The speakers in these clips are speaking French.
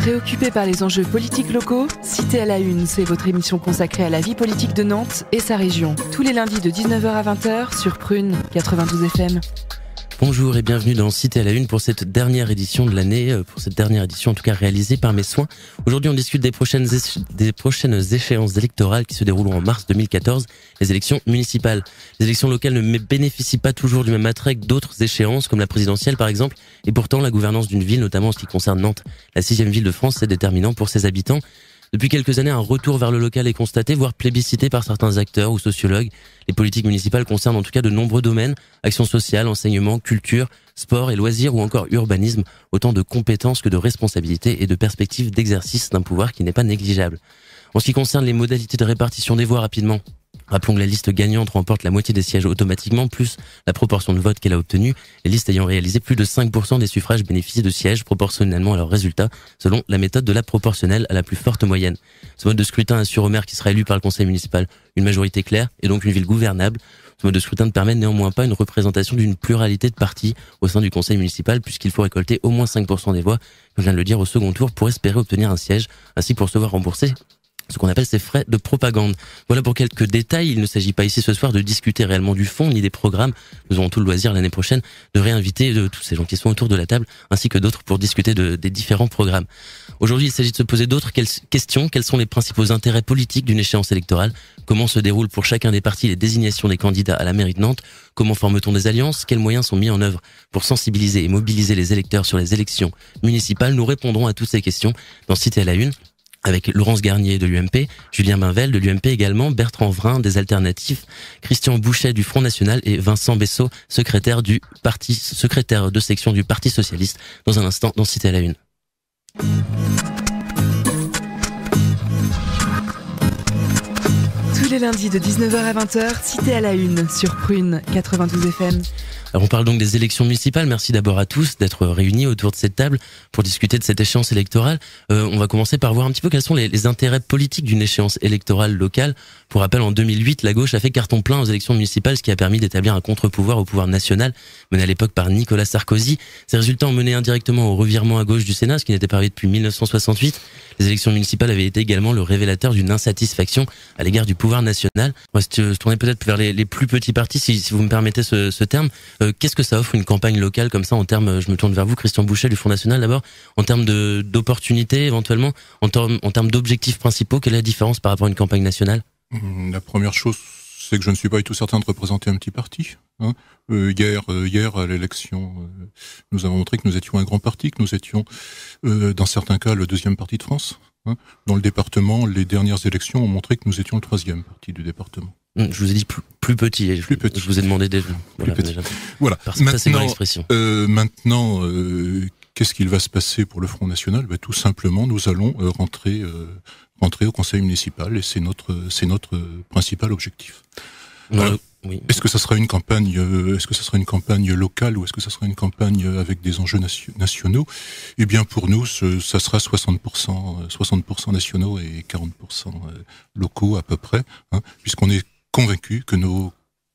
Préoccupé par les enjeux politiques locaux, Cité à la Une, c'est votre émission consacrée à la vie politique de Nantes et sa région. Tous les lundis de 19h à 20h sur Prune 92 FM. Bonjour et bienvenue dans Cité à la Une pour cette dernière édition de l'année, pour cette dernière édition en tout cas réalisée par mes soins. Aujourd'hui on discute des prochaines échéances électorales qui se dérouleront en mars 2014, les élections municipales. Les élections locales ne bénéficient pas toujours du même attrait que d'autres échéances comme la présidentielle par exemple, et pourtant la gouvernance d'une ville, notamment en ce qui concerne Nantes, la 6e ville de France, c'est déterminant pour ses habitants. Depuis quelques années, un retour vers le local est constaté, voire plébiscité par certains acteurs ou sociologues. Les politiques municipales concernent en tout cas de nombreux domaines, actions sociales, enseignement, culture, sport et loisirs ou encore urbanisme, autant de compétences que de responsabilités et de perspectives d'exercice d'un pouvoir qui n'est pas négligeable. En ce qui concerne les modalités de répartition des voix rapidement, rappelons que la liste gagnante remporte la moitié des sièges automatiquement, plus la proportion de votes qu'elle a obtenue. Les listes ayant réalisé plus de 5% des suffrages bénéficient de sièges proportionnellement à leurs résultats, selon la méthode de la proportionnelle à la plus forte moyenne. Ce mode de scrutin assure au maire qui sera élu par le conseil municipal une majorité claire et donc une ville gouvernable. Ce mode de scrutin ne permet néanmoins pas une représentation d'une pluralité de partis au sein du conseil municipal puisqu'il faut récolter au moins 5% des voix, comme je viens de le dire, au second tour pour espérer obtenir un siège, ainsi que pour se voir rembourser ce qu'on appelle ces frais de propagande. Voilà pour quelques détails. Il ne s'agit pas ici ce soir de discuter réellement du fond ni des programmes. Nous aurons tout le loisir l'année prochaine de réinviter tous ces gens qui sont autour de la table ainsi que d'autres pour discuter des différents programmes. Aujourd'hui, il s'agit de se poser d'autres questions. Quels sont les principaux intérêts politiques d'une échéance électorale? Comment se déroulent pour chacun des partis les désignations des candidats à la mairie de Nantes? Comment forme-t-on des alliances? Quels moyens sont mis en œuvre pour sensibiliser et mobiliser les électeurs sur les élections municipales? Nous répondrons à toutes ces questions dans Cité à la Une, avec Laurence Garnier de l'UMP, Julien Bainvel de l'UMP également, Bertrand Vrin des Alternatifs, Christian Bouchet du Front National et Vincent Bessot, secrétaire de section du Parti Socialiste, dans un instant dans Cité à la Une. Tous les lundis de 19h à 20h, Cité à la Une sur Prune 92 FM. Alors on parle donc des élections municipales. Merci d'abord à tous d'être réunis autour de cette table pour discuter de cette échéance électorale. On va commencer par voir un petit peu quels sont les intérêts politiques d'une échéance électorale locale. Pour rappel, en 2008, la gauche a fait carton plein aux élections municipales, ce qui a permis d'établir un contre-pouvoir au pouvoir national, mené à l'époque par Nicolas Sarkozy. Ces résultats ont mené indirectement au revirement à gauche du Sénat, ce qui n'était pas arrivé depuis 1968. Les élections municipales avaient été également le révélateur d'une insatisfaction à l'égard du pouvoir national. On va se tourner peut-être vers les plus petits partis, si vous me permettez ce terme. Qu'est-ce que ça offre une campagne locale comme ça en termes, je me tourne vers vous, Christian Bouchet du Front National d'abord, en termes d'opportunités éventuellement, en termes d'objectifs principaux, quelle est la différence par rapport à une campagne nationale? La première chose, c'est que je ne suis pas du tout certain de représenter un petit parti. Hier à l'élection, nous avons montré que nous étions un grand parti, que nous étions, dans certains cas, le deuxième parti de France. Dans le département, les dernières élections ont montré que nous étions le troisième parti du département. Je vous ai dit plus petit. Je vous ai demandé déjà. Voilà. Maintenant, qu'est-ce qu'il va se passer pour le Front National? Tout simplement, nous allons rentrer au conseil municipal et c'est notre principal objectif. Oui. Est-ce que ça sera une campagne locale ou est-ce que ça sera une campagne avec des enjeux nationaux? Eh bien, pour nous, ça sera 60% nationaux et 40% locaux à peu près, puisqu'on est convaincu que nos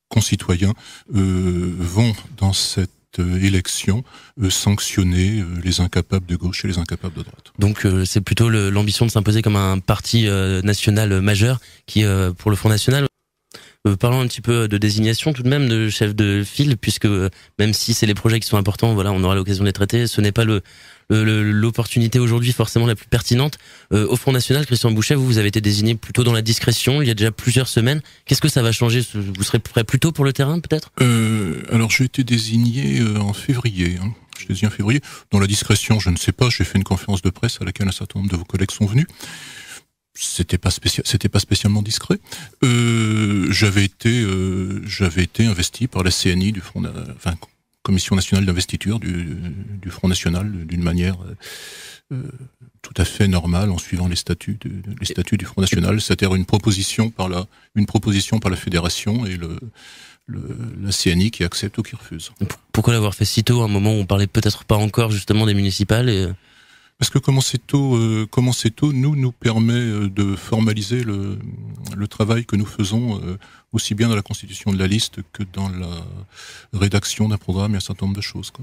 concitoyens vont dans cette élection sanctionner les incapables de gauche et les incapables de droite. Donc c'est plutôt l'ambition de s'imposer comme un parti national majeur qui pour le Front National. Parlons un petit peu de désignation tout de même de chef de file, puisque même si c'est les projets qui sont importants, voilà, on aura l'occasion de les traiter, ce n'est pas l'opportunité aujourd'hui forcément la plus pertinente. Au Front National, Christian Bouchet, vous avez été désigné plutôt dans la discrétion il y a déjà plusieurs semaines. Qu'est-ce que ça va changer? Vous serez prêt plus tôt pour le terrain peut-être? Alors j'ai été désigné en février. Je l'ai dit en février. Dans la discrétion, je ne sais pas, j'ai fait une conférence de presse à laquelle un certain nombre de vos collègues sont venus. C'était pas spécialement discret. J'avais été investi par la CNI Commission nationale d'investiture du Front National d'une manière tout à fait normale en suivant les statuts du Front National. C'est-à-dire une proposition par la fédération et la CNI qui accepte ou qui refuse. Pourquoi l'avoir fait si tôt, à un moment où on parlait peut-être pas encore justement des municipales Parce que commencer tôt nous permet de formaliser le travail que nous faisons aussi bien dans la constitution de la liste que dans la rédaction d'un programme et un certain nombre de choses.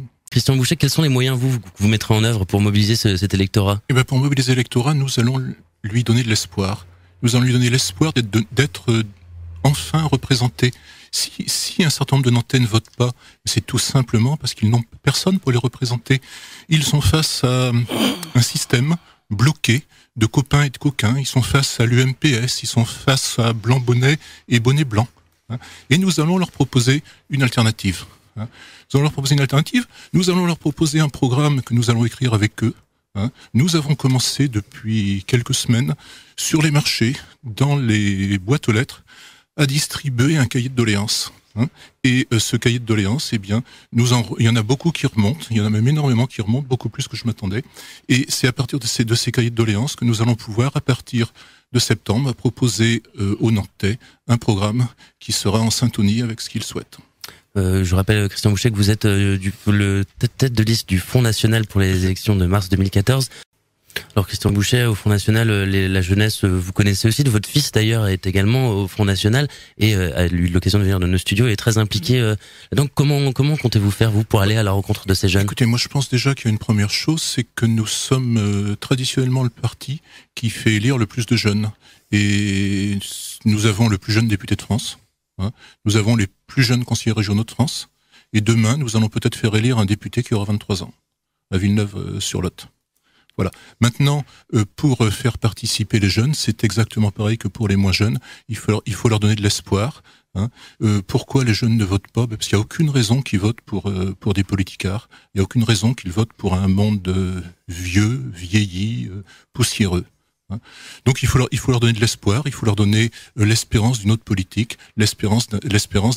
Christian Bouchet, quels sont les moyens que vous mettrez en œuvre pour mobiliser cet électorat ? Pour mobiliser l'électorat, nous allons lui donner de l'espoir. Nous allons lui donner l'espoir d'être enfin représenté. Si un certain nombre de Nantais ne votent pas, c'est tout simplement parce qu'ils n'ont personne pour les représenter. Ils sont face à un système bloqué de copains et de coquins. Ils sont face à l'UMPS, ils sont face à Blanc-Bonnet et Bonnet-Blanc. Et nous allons leur proposer une alternative. Nous allons leur proposer un programme que nous allons écrire avec eux. Nous avons commencé depuis quelques semaines sur les marchés, dans les boîtes aux lettres, à distribuer un cahier de doléances. Et ce cahier de doléances, il y en a beaucoup qui remontent, il y en a même énormément qui remontent, beaucoup plus que je m'attendais. Et c'est à partir de ces cahiers de doléances que nous allons pouvoir, à partir de septembre, proposer aux Nantais un programme qui sera en syntonie avec ce qu'ils souhaitent. Je rappelle, Christian Bouchet, que vous êtes le tête de liste du Front National pour les élections de mars 2014. Alors Christian Bouchet, au Front National, la jeunesse, vous connaissez aussi. Votre fils d'ailleurs est également au Front National et a eu l'occasion de venir dans nos studios et est très impliqué. Donc comment comptez-vous faire, vous, pour aller à la rencontre de ces jeunes ? Écoutez, moi je pense déjà qu'il y a une première chose, c'est que nous sommes traditionnellement le parti qui fait élire le plus de jeunes. Et nous avons le plus jeune député de France. Nous avons les plus jeunes conseillers régionaux de France. Et demain, nous allons peut-être faire élire un député qui aura 23 ans, à Villeneuve-sur-Lot. Voilà. Maintenant, pour faire participer les jeunes, c'est exactement pareil que pour les moins jeunes. Il faut leur donner de l'espoir. Pourquoi les jeunes ne votent pas ? Parce qu'il n'y a aucune raison qu'ils votent pour des politicards. Il n'y a aucune raison qu'ils votent pour un monde vieux, vieilli, poussiéreux. Donc il faut leur donner de l'espoir, il faut leur donner l'espérance d'une autre politique, l'espérance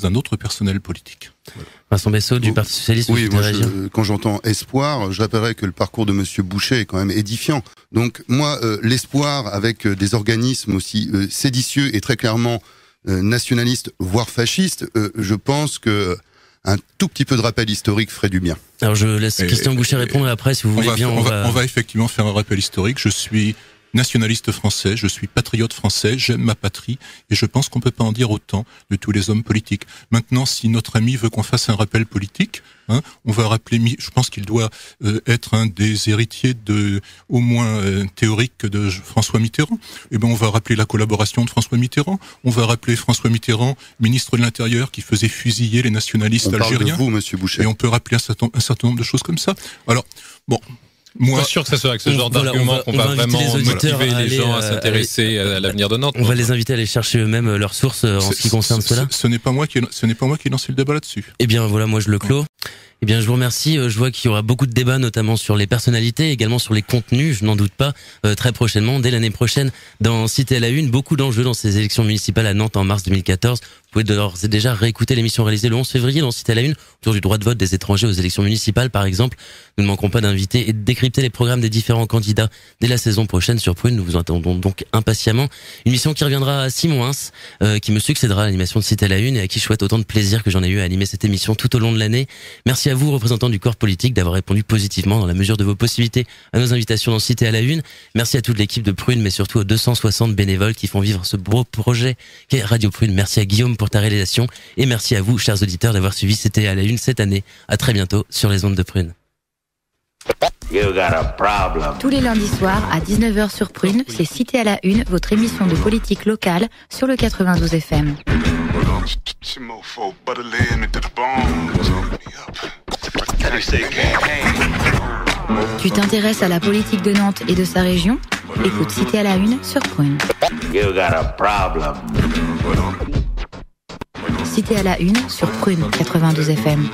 d'un autre personnel politique. Voilà. Vincent Bessot du Parti Socialiste. Oui, moi quand j'entends espoir, je rappellerai que le parcours de Monsieur Bouchet est quand même édifiant. Donc moi, l'espoir avec des organismes aussi séditieux et très clairement nationalistes, voire fascistes, je pense que un tout petit peu de rappel historique ferait du bien. Alors je laisse Christian Bouchet répondre après, si vous voulez bien. On va effectivement faire un rappel historique. Je suis nationaliste français, je suis patriote français, j'aime ma patrie, et je pense qu'on peut pas en dire autant de tous les hommes politiques. Maintenant, si notre ami veut qu'on fasse un rappel politique, on va rappeler, je pense qu'il doit être un des héritiers au moins théorique de François Mitterrand. Eh ben, on va rappeler la collaboration de François Mitterrand. On va rappeler François Mitterrand, ministre de l'Intérieur, qui faisait fusiller les nationalistes algériens. On parle de vous, Monsieur Bouchet. Et on peut rappeler un certain nombre de choses comme ça. Alors, bon. Moi, pas sûr que ça soit avec ce genre d'argument qu'on va vraiment motiver les gens à s'intéresser à l'avenir de Nantes. On va les inviter à aller chercher eux-mêmes leurs sources en ce qui concerne cela. Ce n'est pas moi qui ai lancé le débat là-dessus. Eh bien voilà, moi je le clos. Eh bien, je vous remercie. Je vois qu'il y aura beaucoup de débats, notamment sur les personnalités, également sur les contenus, je n'en doute pas, très prochainement, dès l'année prochaine, dans Cité à la Une. Beaucoup d'enjeux dans ces élections municipales à Nantes en mars 2014. Vous pouvez d'ores et déjà réécouter l'émission réalisée le 11 février dans Cité à la Une, autour du droit de vote des étrangers aux élections municipales, par exemple. Nous ne manquerons pas d'inviter et de décrypter les programmes des différents candidats dès la saison prochaine sur Prune. Nous vous attendons donc impatiemment. Une émission qui reviendra à Simon Hins, qui me succédera à l'animation de Cité à la Une et à qui je souhaite autant de plaisir que j'en ai eu à animer cette émission tout au long de l'année. Merci à vous, représentants du corps politique, d'avoir répondu positivement dans la mesure de vos possibilités à nos invitations dans Cité à la Une. Merci à toute l'équipe de Prune, mais surtout aux 260 bénévoles qui font vivre ce beau projet qu'est Radio Prune. Merci à Guillaume pour ta réalisation et merci à vous, chers auditeurs, d'avoir suivi Cité à la Une cette année. À très bientôt sur les ondes de Prune. Tous les lundis soirs à 19h sur Prune, c'est Cité à la Une, votre émission de politique locale sur le 92 FM. Tu t'intéresses à la politique de Nantes et de sa région ? Écoute Cité à la Une sur Prune. Cité à la Une sur Prune 92 FM.